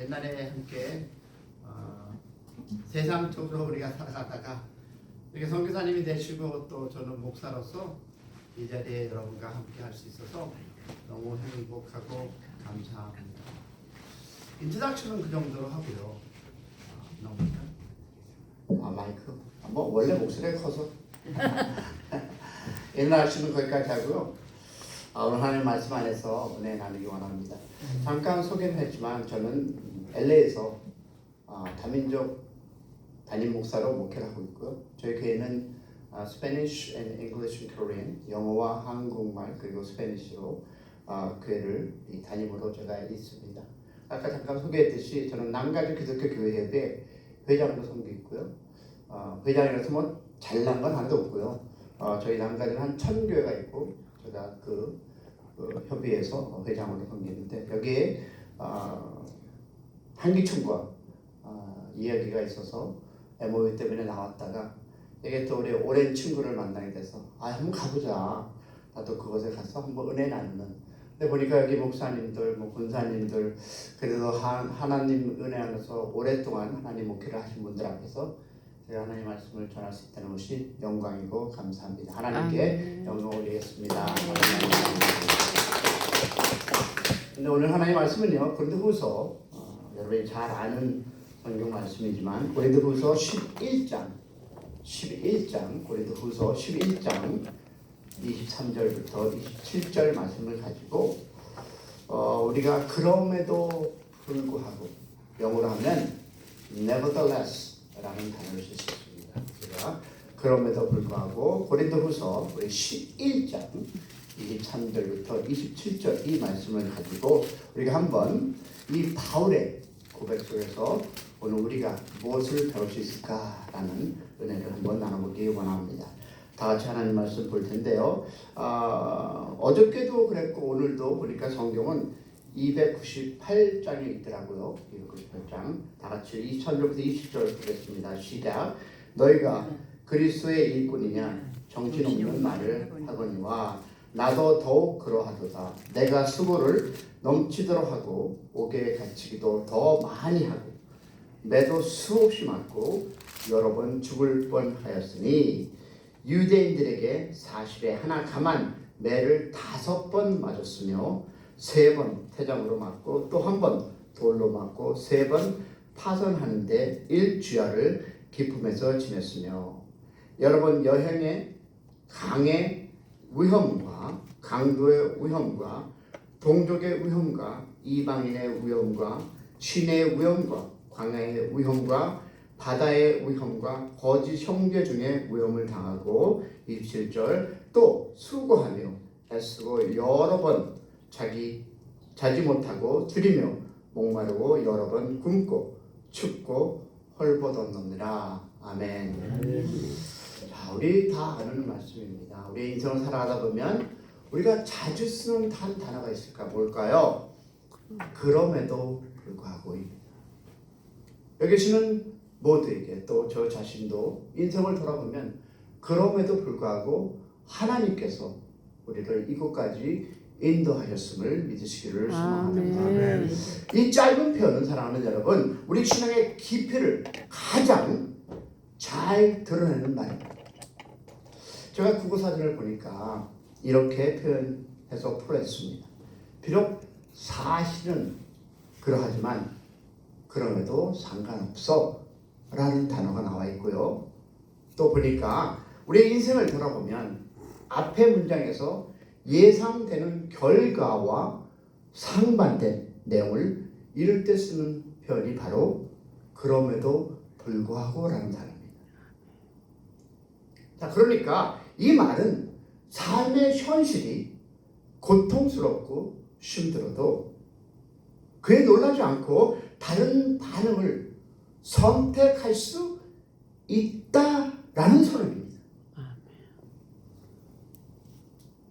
옛날에 함께 세상적으로 우리가 살아가다가 이렇게 선교사님이 되시고 또 저는 목사로서 이 자리에 여러분과 함께 할 수 있어서 너무 행복하고 감사합니다. 인트로덕션은 그 정도로 하고요. 마이크 뭐 원래 목소리가 커서 인트로덕션은 거기까지 하고요. 오늘 하나님 말씀 안에서 은혜 나누기 원합니다. 잠깐 소개는 했지만 저는 LA에서 다민족 담임 목사로 목회를 하고 있고요. 저희 교회는 Spanish and English and Korean, 영어와 한국말 그리고 스페니쉬로 교회를 담임으로 제가 있습니다. 아까 잠깐 소개했듯이 저는 남가주 기독교 교회 협의 회장으로 섬기고 있고요. 회장이라서 뭐 잘난 건 하나도 없고요. 저희 남가주는 한 1000교회가 있고 제가 그 협의회에서 회장으로 섬기는데 여기에 한기총과 이야기가 있어서 MOU 때문에 나왔다가 이게 또 우리 오랜 친구를 만나게 돼서 한번 가보자. 나도 그곳에 가서 한번 은혜 나누는. 근데 보니까 여기 목사님들, 뭐 군사님들 그래도 하나님 은혜 안에서 오랫동안 하나님 목회를 하신 분들 앞에서 제가 하나님 말씀을 전할 수 있다는 것이 영광이고 감사합니다. 하나님께 영광 올리겠습니다. 근데 오늘 하나님 말씀은요 고린도후서 여러분이 잘 아는 성경 말씀이지만 고린도후서 11장 고린도후서 11장 23절부터 27절 말씀을 가지고 우리가 그럼에도 불구하고 영어로 하면 nevertheless 라는 단어를 쓸 수 있습니다. 제가 그럼에도 불구하고 고린도후서 11장 23절부터 27절 이 말씀을 가지고 우리가 한번 이 바울의 고백 속에서 오늘 우리가 무엇을 배울 수 있을까라는 은혜를 한번 나눠보기 원합니다. 다 같이 하나님 말씀 볼 텐데요. 어저께도 그랬고 오늘도 보니까 성경은 298장에 있더라고요. 298장 다 같이 23절부터 20절 보겠습니다. 시작. 너희가 그리스도의 일꾼이냐 정신없는 말을 하거니와 나도 더욱 그러하도다. 내가 수고를 넘치도록 하고 옥에 갇히기도 더 많이 하고 매도 수없이 맞고 여러 번 죽을 뻔하였으니 유대인들에게 40에 하나 감한 매를 5번 맞았으며 3번 태장으로 맞고 또 한 번 돌로 맞고 3번 파선하는데 일주야를 기품에서 지냈으며 여러 번 여행에 강의 위험과 강도의 위험과 동족의 위험과 이방인의 위험과 신의 위험과 광야의 위험과 바다의 위험과 거짓 형제 중에 위험을 당하고 27절 또 수고하며 애쓰고 여러 번 자지 못하고 줄이며 목마르고 여러 번 굶고 춥고 헐벗었느니라. 아멘. 자, 우리 다 아는 말씀입니다. 우리 인생을 살아가다 보면 우리가 자주 쓰는 단어가 있을까? 뭘까요? 그럼에도 불구하고. 여기 계시는 모두에게 또 저 자신도 인생을 돌아보면 그럼에도 불구하고 하나님께서 우리를 이곳까지 인도하셨음을 믿으시기를 소망합니다. 이 짧은 표현은 사랑하는 여러분 우리 신앙의 깊이를 가장 잘 드러내는 말입니다. 제가 국어사전을 보니까 이렇게 표현해서 풀었습니다. 비록 사실은 그러하지만 그럼에도 상관없어 라는 단어가 나와 있고요. 또 보니까 우리 인생을 돌아보면 앞에 문장에서 예상되는 결과와 상반된 내용을 이를 때 쓰는 표현이 바로 그럼에도 불구하고 라는 단어입니다. 자, 그러니까 이 말은 삶의 현실이 고통스럽고 힘들어도 그에 놀라지 않고 다른 반응을 선택할 수 있다라는 선언입니다.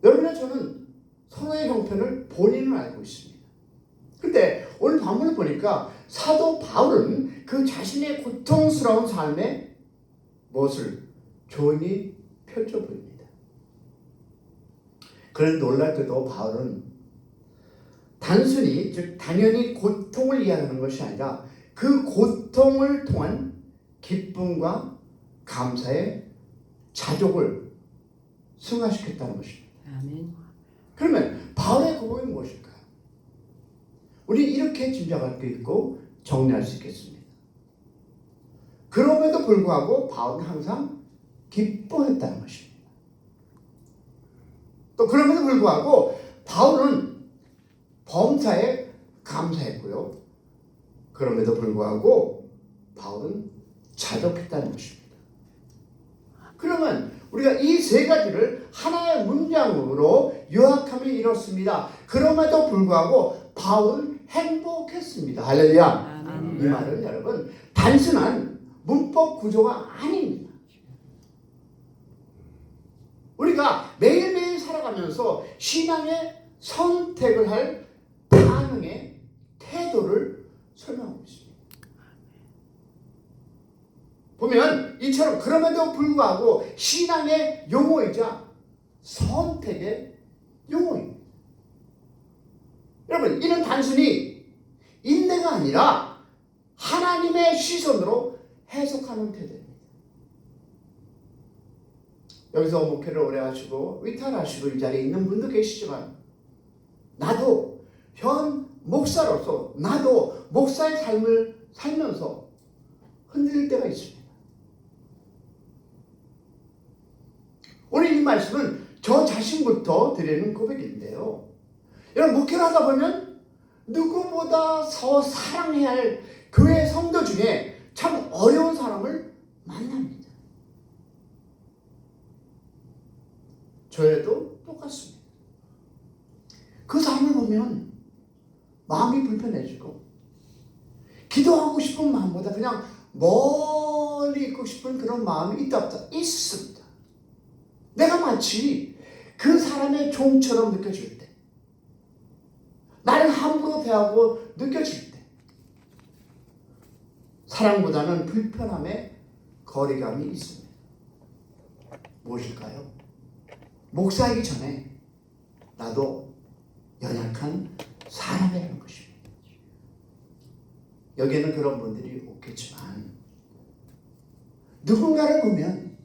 여러분과 저는 서로의 형편을 본인은 알고 있습니다. 그런데 오늘 본문을 보니까 사도 바울은 그 자신의 고통스러운 삶에 무엇을 조용히 펼쳐 보입니다. 그런 놀랍게도 바울은 단순히 즉 당연히 고통을 이야기하는 것이 아니라 그 고통을 통한 기쁨과 감사의 자족을 승화시켰다는 것입니다. 아멘. 그러면 바울의 고백이 무엇일까요? 우리 이렇게 짐작할 수 있고 정리할 수 있겠습니다. 그럼에도 불구하고 바울은 항상 기뻐했다는 것입니다. 또 그럼에도 불구하고 바울은 범사에 감사했고요. 그럼에도 불구하고 바울은 자족했다는 것입니다. 그러면 우리가 이 세 가지를 하나의 문장으로 요약하면 이렇습니다. 그럼에도 불구하고 바울은 행복했습니다. 할렐루야. 아멘. 이 말은 여러분 단순한 문법 구조가 아닙니다. 우리가 매일매일 살아가면서 신앙의 선택을 할 반응의 태도를 설명하고 있습니다. 보면 이처럼 그럼에도 불구하고 신앙의 용어이자 선택의 용어입니다. 여러분 이는 단순히 인내가 아니라 하나님의 시선으로 해석하는 태도입니다. 여기서 목회를 오래 하시고 위탈하시고 이 자리에 있는 분도 계시지만 나도 현 목사로서 나도 목사의 삶을 살면서 흔들릴 때가 있습니다. 오늘 이 말씀은 저 자신부터 드리는 고백인데요. 여러분 목회를 하다 보면 누구보다 더 사랑해야 할 교회 성도 중에 참 어려운 사람을 만납니다. 저에도 똑같습니다. 그 사람을 보면 마음이 불편해지고 기도하고 싶은 마음보다 그냥 멀리 있고 싶은 그런 마음이 있다 없다 있습니다. 내가 마치 그 사람의 종처럼 느껴질 때, 나를 함부로 대하고 느껴질 때, 사랑보다는 불편함의 거리감이 있습니다. 무엇일까요? 목사이기 전에 나도 연약한 사람이라는 것입니다. 여기에는 그런 분들이 없겠지만 누군가를 보면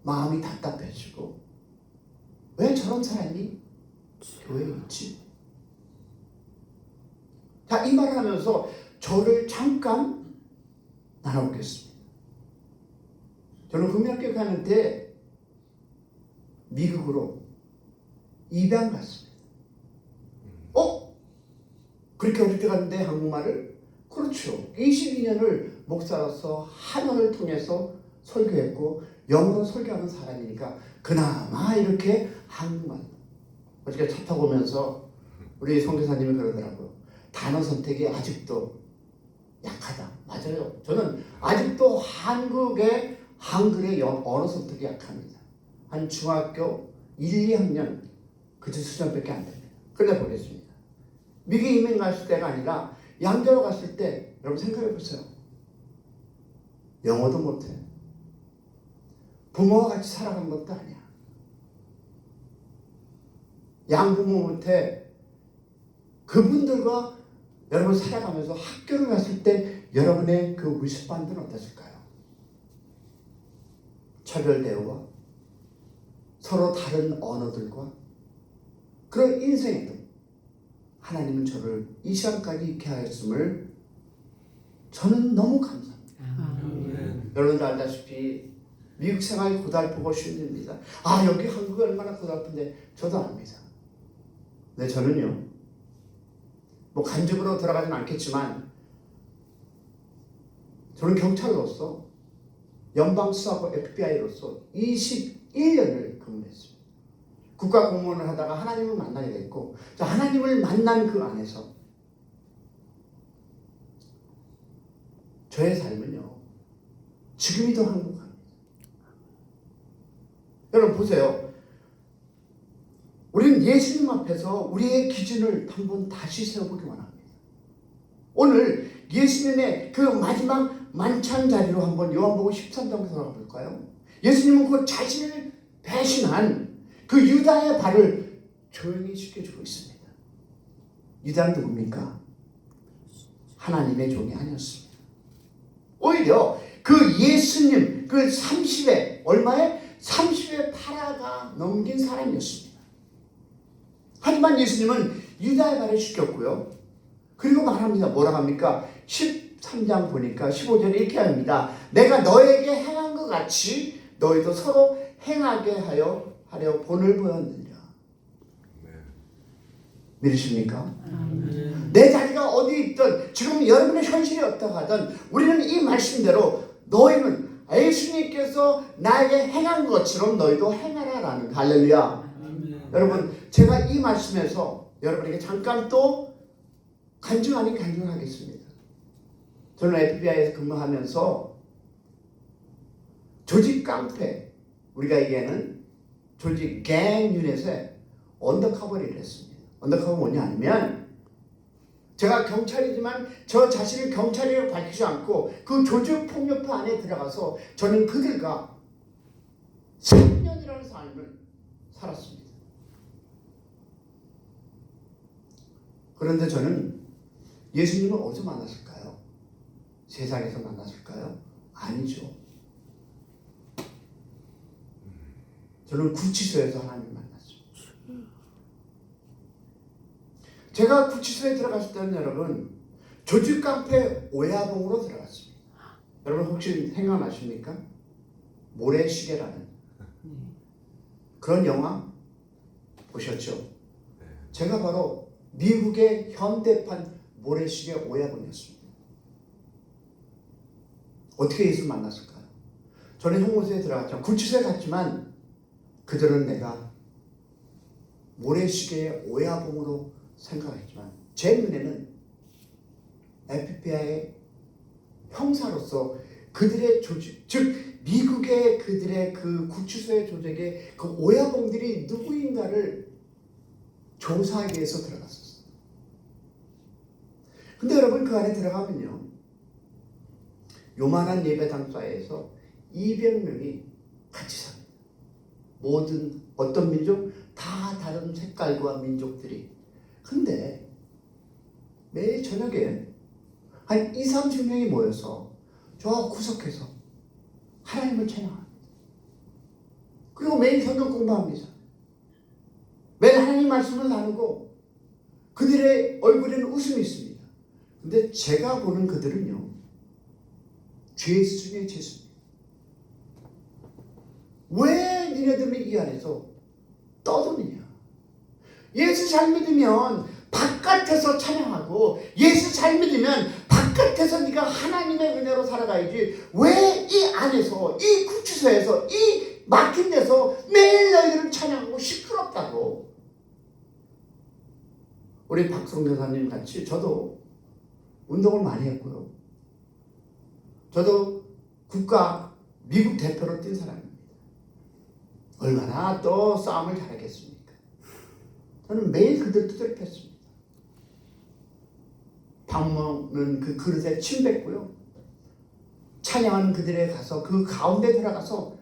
마음이 답답해지고 왜 저런 사람이 교회에 있지? 자, 이 말을 하면서 저를 잠깐 나눠보겠습니다. 저는 국민학교 가는 때 미국으로 입양 갔습니다. 그렇게 어릴 때 갔는데 한국말을? 그렇죠. 22년을 목사로서 한원을 통해서 설교했고 영어로 설교하는 사람이니까 그나마 이렇게 한국말. 어저께 차 타고 오면서 우리 선교사님이 그러더라고요. 단어 선택이 아직도 약하다. 맞아요. 저는 아직도 한국의 한글의 언어 선택이 약합니다. 한 중학교 1, 2학년 그 수준밖에 안 됩니다. 그래 보겠습니다. 미국 이민 갔을 때가 아니라 양자로 갔을 때 여러분 생각해 보세요. 영어도 못해. 부모와 같이 살아간 것도 아니야. 양부모 못해. 그분들과 여러분 살아가면서 학교를 갔을 때 여러분의 그 위습반들은 어떠실까요? 차별 대우와 서로 다른 언어들과 그런 인생에도 하나님은 저를 이 시간까지 있게 하였음을 저는 너무 감사합니다. 아멘. 여러분들 알다시피 미국 생활이 고달프고 힘듭니다. 여기 한국이 얼마나 고달픈데 저도 압니다. 네, 저는요 뭐 간접으로 들어가진 않겠지만 저는 경찰로서 연방수사부 FBI로서 21년을 근무했습니다. 국가공무원을 하다가 하나님을 만나게 됐고 하나님을 만난 그 안에서 저의 삶은요 지금이 더 행복합니다. 여러분 보세요. 우리는 예수님 앞에서 우리의 기준을 한번 다시 세워보기 원합니다. 오늘 예수님의 그 마지막 만찬 자리로 한번 요한복음 13장으로 돌아가 볼까요? 예수님은 그 자신을 배신한 그 유다의 발을 조용히 지켜주고 있습니다. 유다는 누굽니까? 하나님의 종이 아니었습니다. 오히려 그 예수님 그 30에 얼마에? 30에 팔아가 넘긴 사람이었습니다. 하지만 예수님은 유다의 발을 씻겼고요. 그리고 말합니다. 뭐라고 합니까? 13장 보니까 15절에 이렇게 합니다. 내가 너에게 행한 것 같이 너희도 서로 행하게 하려 본을 보였느니라. 믿으십니까? 내 자리가 어디 있든 지금 여러분의 현실이 어떠 하든 우리는 이 말씀대로 너희는 예수님께서 나에게 행한 것처럼 너희도 행하라라는 할렐루야. 여러분 제가 이 말씀에서 여러분에게 잠깐 또 간증 아닌 간증을 하겠습니다. 저는 FBI에서 근무하면서 조직 깡패, 우리가 얘기하는 조직 갱 유닛에 언더커버 일을 했습니다. 언더커버 뭐냐 하면 제가 경찰이지만 저 자신을 경찰이라고 밝히지 않고 그 조직 폭력파 안에 들어가서 저는 그들과 3년이라는 삶을 살았습니다. 그런데 저는 예수님을 어디서 만났을까요? 세상에서 만났을까요? 아니죠. 저는 구치소에서 하나님을 만났습니다. 제가 구치소에 들어갔을 때는 여러분 조직 깡패 오야봉으로 들어갔습니다. 여러분 혹시 생각나십니까? 모래시계라는 그런 영화 보셨죠? 제가 바로 미국의 현대판 모래시계 오야봉이었습니다. 어떻게 예수를 만났을까요? 저는 형무소에 들어갔죠. 구치소에 갔지만 그들은 내가 모래시계의 오야봉으로 생각했지만 제 눈에는 FBI의 형사로서 그들의 조직, 즉 미국의 그들의 그 구치소의 조직의 그 오야봉들이 누구인가를 조사하기 위해서 들어갔었어요. 근데 여러분 그 안에 들어가면요 요만한 예배당사에서 200명이 같이 삽니다. 모든 어떤 민족? 다 다른 색깔과 민족들이. 근데 매일 저녁에 한 20-30명이 모여서 저 구석에서 하나님을 찬양합니다. 그리고 매일 성경 공부합니다. 매일 하나님 말씀을 나누고 그들의 얼굴에는 웃음이 있습니다. 근데 제가 보는 그들은요 죄수 중에 죄수입니다. 왜 니네들은 이 안에서 떠드느냐? 예수 잘 믿으면 바깥에서 찬양하고 예수 잘 믿으면 바깥에서 네가 하나님의 은혜로 살아가야지 왜 이 안에서 이 구치소에서 이 막힌 데서 매일 너희들은 찬양하고 시끄럽다고. 우리 박성 교사님 같이 저도 운동을 많이 했고요. 저도 국가 미국 대표로 뛴 사람입니다. 얼마나 또 싸움을 잘하겠습니까? 저는 매일 그들 두드려 팼습니다. 밥 먹는 그 그릇에 침 뱉고요. 찬양하는 그들에 가서 그 가운데 들어가서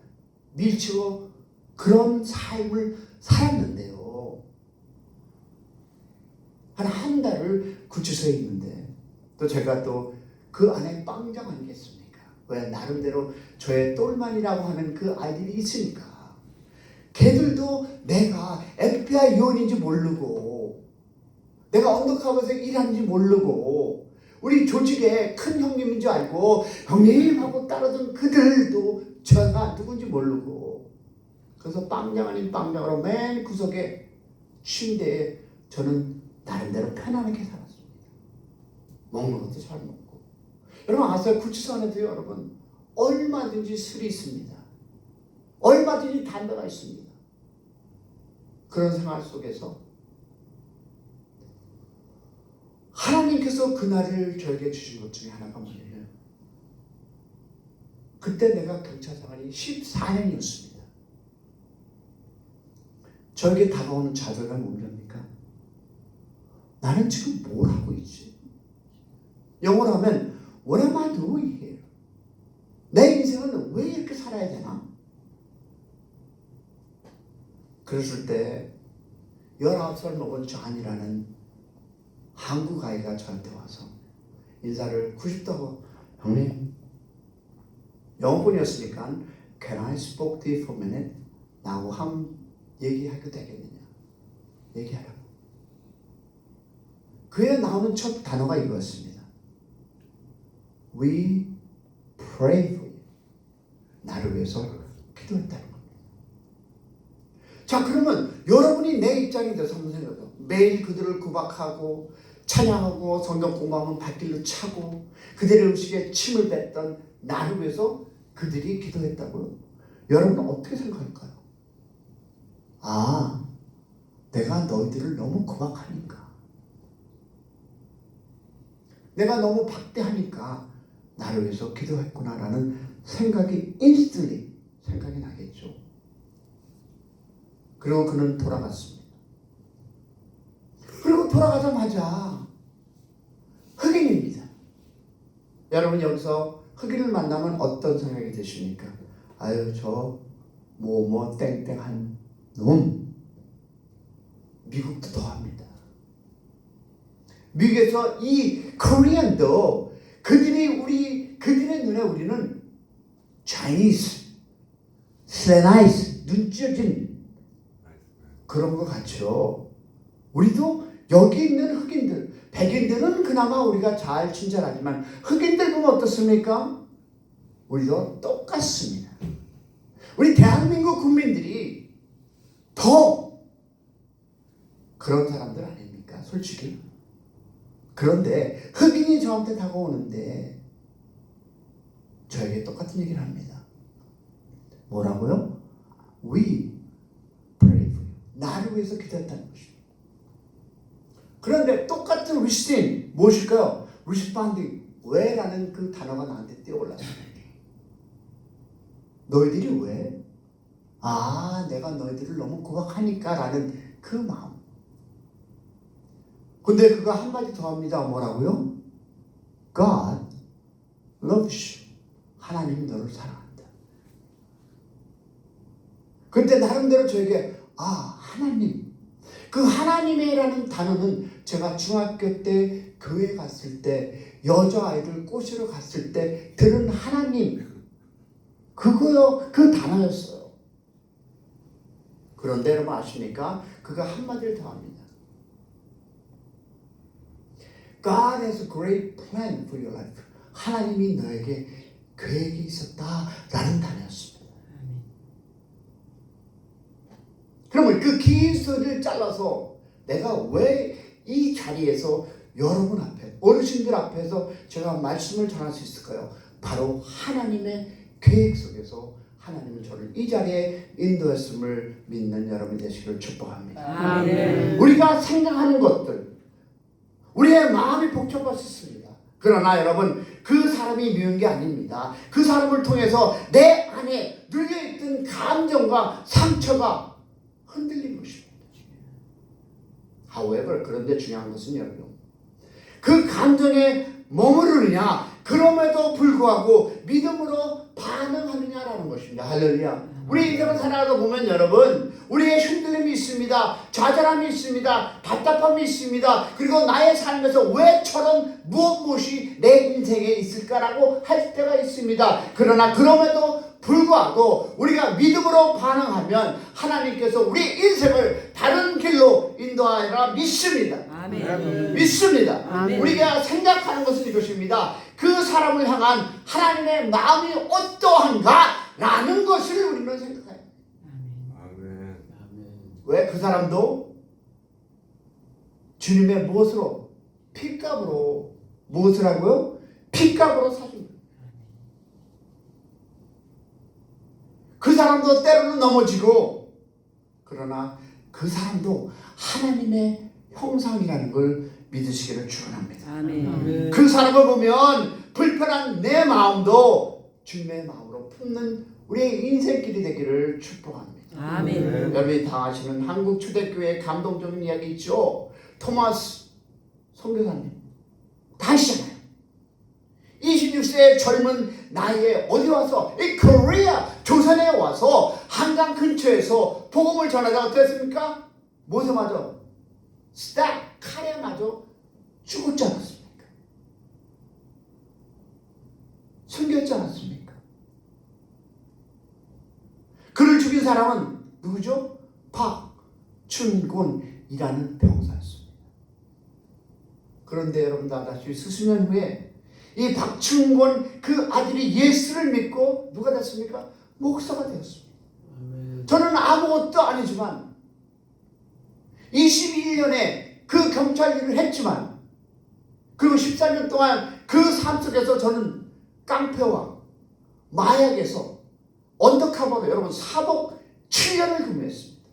밀치고 그런 삶을 살았는데요. 한 달을 구치소에 있는데 또 제가 또 그 안에 빵장 아니겠습니까? 왜 나름대로 저의 똘만이라고 하는 그 아이들이 있으니까 걔들도 내가 FBI 요원인지 모르고 내가 언더커버에서 일하는지 모르고 우리 조직의 큰 형님인 줄 알고 형님하고 따르던 그들도 제가 누군지 모르고 그래서 빵장 아닌 빵장으로 맨 구석에 침대에 저는 나름대로 편안하게 살았습니다. 먹는 것도 잘 먹고. 여러분 아세요? 구치소 안에도 여러분 얼마든지 술이 있습니다. 얼마든지 담배가 있습니다. 그런 생활 속에서 하나님께서 그날을 저에게 주신 것 중에 하나가 뭐냐면 그때 내가 경찰 생활이 14년이었습니다. 저에게 다가오는 좌절감이 뭡니까? 나는 지금 뭘 하고 있지? 영어로 하면 What am I doing here? 내 인생은 왜 이렇게 살아야 되나? 그랬을 때 19살 먹은 존이라는 한국 아이가 저한테 와서 인사를 90도 형님 영어권이었으니까 Can I speak to you for a minute? 나하고 한 얘기하게 되겠느냐 얘기하라고. 그에 나오는 첫 단어가 이거였습니다. We pray for you. 나를 위해서 기도했다는 겁니다. 자, 그러면 여러분이 내 입장이 돼서 한번 생각해요. 매일 그들을 구박하고 찬양하고 성경 공부하면 발길로 차고 그들의 음식에 침을 뱉던 나를 위해서 그들이 기도했다고요? 여러분은 어떻게 생각할까요? 아, 내가 너희들을 너무 구박하니까, 내가 너무 박대하니까 나를 위해서 기도했구나라는 생각이 인스턴트리 생각이 나겠죠. 그리고 그는 돌아갔습니다. 그리고 돌아가자마자 흑인입니다. 여러분 여기서 흑인을 만나면 어떤 생각이 드십니까? 아유 저 뭐뭐 땡땡한 놈. 미국도 더합니다. 미국에서 이 코리안도 그들의 눈에 우리는 Chinese, Slanized, 눈찢어진 그런 것 같죠. 우리도 여기 있는 흑인들, 백인들은 그나마 우리가 잘 친절하지만 흑인들 보면 어떻습니까? 우리도 똑같습니다. 우리 대한민국 국민들이 더 그런 사람들 아닙니까? 솔직히. 그런데 흑인이 저한테 다가오는데 저에게 똑같은 얘기를 합니다. 뭐라고요? We pray for you. 나를 위해서 기도했다는 것입니다. 그런데 똑같은 리스팅 무엇일까요? responding 왜? 라는 그 단어가 나한테 뛰어올랐습니다. 너희들이 왜? 아, 내가 너희들을 너무 구박하니까 라는 그 마음. 근데 그가 한마디 더 합니다. 뭐라고요? God loves you. 하나님이 너를 사랑한다. 근데 나름대로 저에게 하나님. 그 하나님이라는 단어는 제가 중학교 때 교회 갔을 때 여자아이들 꼬시러 갔을 때 들은 하나님 그거요. 그 단어였어요. 그런데 여러분 아십니까? 그가 한마디를 더 합니다. God has a great plan for your life. 하나님이 너에게 계획이 있었다라는 단어였습니다. 그러면 그 긴 스토리를 잘라서 내가 왜 이 자리에서 여러분 앞에 어르신들 앞에서 제가 말씀을 전할 수 있을까요? 바로 하나님의 계획 속에서 하나님은 저를 이 자리에 인도했음을 믿는 여러분 되시기를 축복합니다. 아멘. 우리가 생각하는 것들 우리의 마음이 복잡할 수 있습니다. 그러나 여러분 그 사람이 미운 게 아닙니다. 그 사람을 통해서 내 안에 눌려있던 감정과 상처가 흔들린 것입니다. However, 그런데 중요한 것은 여러분 그 감정에 머무르느냐 그럼에도 불구하고 믿음으로 반응하느냐라는 것입니다. 할렐루야. 우리 인생을 살아가다 보면 여러분 우리의 흔들림이 있습니다. 좌절함이 있습니다. 답답함이 있습니다. 그리고 나의 삶에서 왜 저런 무엇이 내 인생에 있을까라고 할 때가 있습니다. 그러나 그럼에도 불구하고 우리가 믿음으로 반응하면 하나님께서 우리 인생을 다른 길로 인도하리라 믿습니다. 아멘. 믿습니다. 아멘. 우리가 생각하는 것은 이것입니다. 그 사람을 향한 하나님의 마음이 어떠한가 라는 것을 우리는 생각해요. 아멘. 왜? 그 사람도 주님의 무엇으로? 핏값으로 무엇을 하고요? 핏값으로 사줍니다. 그 사람도 때로는 넘어지고 그러나 그 사람도 하나님의 형상이라는 걸 믿으시기를 축원합니다. 아멘. 그 사람을 보면 불편한 내 마음도 주님의 마음으로 품는 우리의 인생길이 되기를 축복합니다. 아멘. 여러분이 다 아시는 한국 초대교회의 감동적인 이야기 있죠. 토마스 선교사님 다 아시잖아요. 26세의 젊은 나이에 어디 와서 이 코리아 조선에 와서 한강 근처에서 복음을 전하다가 어땠습니까? 무엇에 맞아? 스탑 칼에 맞아 죽었지 않았습니까? 숨겼지 않았습니까? 그를 죽인 사람은 누구죠? 박춘곤이라는 병사였습니다. 그런데 여러분도 알다시피 수수년 후에 이 박춘곤 그 아들이 예수를 믿고 누가 됐습니까? 목사가 되었습니다. 저는 아무것도 아니지만 21년에 그 경찰 일을 했지만 그리고 14년 동안 그 삶 속에서 저는 깡패와 마약에서 언더커버로 여러분 사복 7년을 근무했습니다.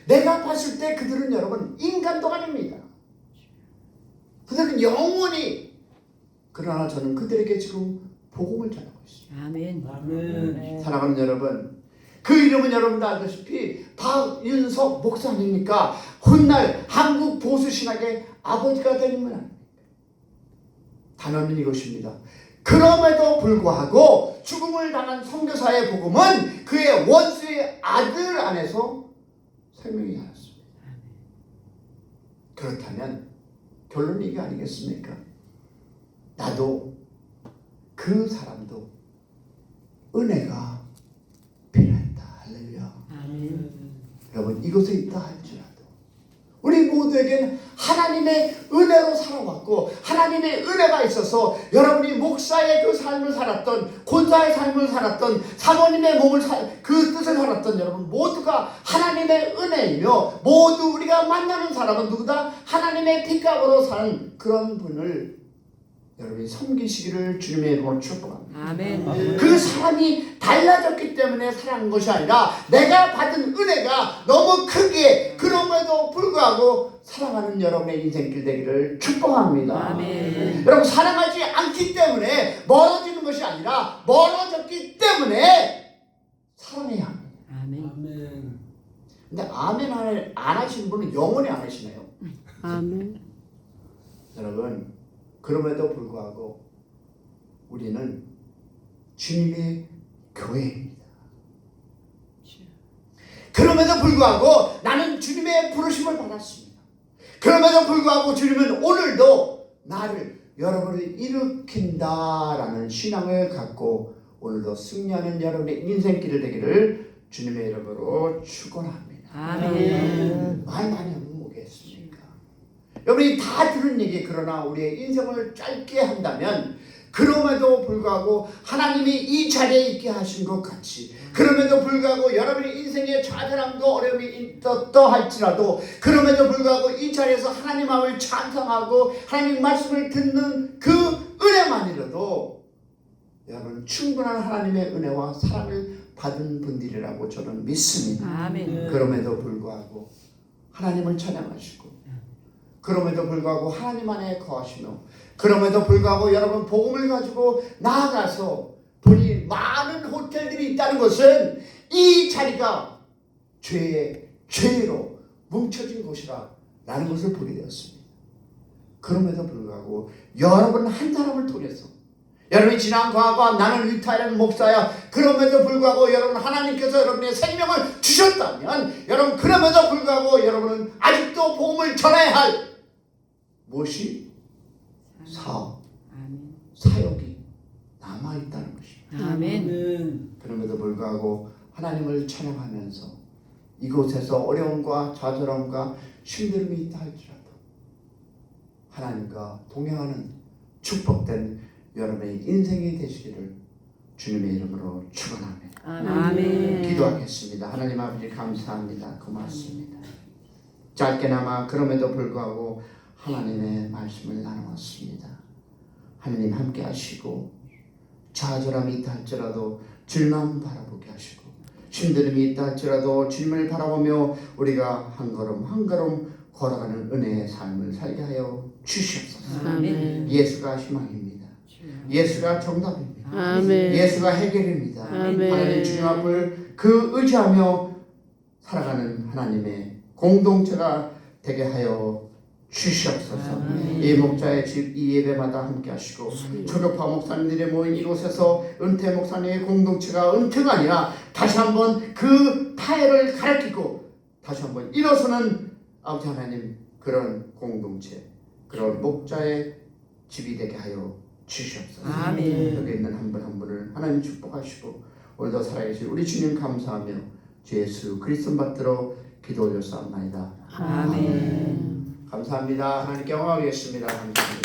내가 봤을 때 그들은 여러분 인간도 아닙니다. 그들은 영원히, 그러나 저는 그들에게 지금 복음을 전하고 있습니다. 아멘. 아멘. 사랑하는 여러분, 그 이름은 여러분도 알다시피 박윤석 목사 아닙니까? 훗날 한국 보수신학의 아버지가 된 인물 아닙니까? 단어는 이것입니다. 그럼에도 불구하고 죽음을 당한 선교사의 복음은 그의 원수의 아들 안에서 생명이 나왔습니다. 그렇다면 결론이 이게 아니겠습니까? 나도 그 사람도 은혜가 필요했다. 할렐루야. 아멘. 여러분, 이곳에 있다 할지라도 우리 모두에게는 하나님의 은혜로 살아왔고 하나님의 은혜가 있어서 여러분이 목사의 그 삶을 살았던, 권사의 삶을 살았던, 사모님의 그 뜻을 살았던 여러분 모두가 하나님의 은혜이며, 모두 우리가 만나는 사람은 누구다? 하나님의 핏값으로 사는 그런 분을 여러분이 섬기시기를 주님의 이름으로 축복합니다. 아멘. 그 사람이 달라졌기 때문에 사랑한 것이 아니라 내가 받은 은혜가 너무 크기에 그럼에도 불구하고 사랑하는 여러분의 인생길 되기를 축복합니다. 아멘. 여러분, 사랑하지 않기 때문에 멀어지는 것이 아니라 멀어졌기 때문에 사랑해야 합니다. 아멘. 아멘. 근데 아멘 안 하시는 분은 영원히 안 하시네요. 아멘. 여러분, 그럼에도 불구하고 우리는 주님의 교회입니다. 그럼에도 불구하고 나는 주님의 부르심을 받았습니다. 그럼에도 불구하고 주님은 오늘도 나를, 여러분을 일으킨다라는 신앙을 갖고 오늘도 승리하는 여러분의 인생길을 되기를 주님의 이름으로 축원합니다. 아멘. 말 많이 하면 뭐겠습니까? 여러분이 다 들은 얘기, 그러나 우리의 인생을 짧게 한다면 그럼에도 불구하고 하나님이 이 자리에 있게 하신 것 같이, 그럼에도 불구하고 여러분의 인생에 좌절함도 어려움이 있다 할지라도 그럼에도 불구하고 이 자리에서 하나님 마음을 찬송하고 하나님 말씀을 듣는 그 은혜만이라도 여러분 충분한 하나님의 은혜와 사랑을 받은 분들이라고 저는 믿습니다. 아멘. 그럼에도 불구하고 하나님을 찬양하시고, 그럼에도 불구하고 하나님 안에 거하시며, 그럼에도 불구하고 여러분 복음을 가지고 나아가서 보니 많은 호텔들이 있다는 것은 이 자리가 죄로 뭉쳐진 곳이라 라는 것을 보게 되었습니다. 그럼에도 불구하고 여러분 한 사람을 통해서, 여러분이 지난 과거 나는 위타이라는 목사야, 그럼에도 불구하고 여러분 하나님께서 여러분의 생명을 주셨다면, 여러분 그럼에도 불구하고 여러분은 아직도 복음을 전해야 할 무엇이? 사업, 아멘. 사역이 남아있다는 것입니다. 아멘. 아멘. 그럼에도 불구하고 하나님을 찬양하면서 이곳에서 어려움과 좌절함과 힘듦이 있다 할지라도 하나님과 동행하는 축복된 여러분의 인생이 되시기를 주님의 이름으로 축원합니다. 아멘. 기도하겠습니다. 하나님 아버지 감사합니다. 고맙습니다. 짧게나마 그럼에도 불구하고 하나님의 말씀을 나누었습니다. 하나님 함께 하시고 좌절함이 있다 할지라도 주님만 바라보게 하시고, 힘듦이 있다 할지라도 주님을 바라보며 우리가 한 걸음 한 걸음 걸어가는 은혜의 삶을 살게 하여 주시옵소서. 아멘. 예수가 희망입니다. 예수가 정답입니다. 아멘. 예수가 해결입니다. 아멘. 하나님 주님 앞을 그 의지하며 살아가는 하나님의 공동체가 되게 하여 주시옵소서. 아멘. 이 목자의 집 이 예배마다 함께 하시고, 초교파 목사님들이 모인 이곳에서 은퇴 목사님의 공동체가 은퇴가 아니라 다시 한번 그 타협을 가르치고 다시 한번 일어서는 아버지 하나님 그런 공동체, 그런 목자의 집이 되게 하여 주시옵소서. 아멘. 여기 있는 한 분 한 분을 하나님 축복하시고 오늘도 살아계신 우리 주님 감사하며 주 예수 그리스도 받들어 기도 올렸사옵나이다. 아멘. 감사합니다. 하나님께 영광하겠습니다. 감사합니다.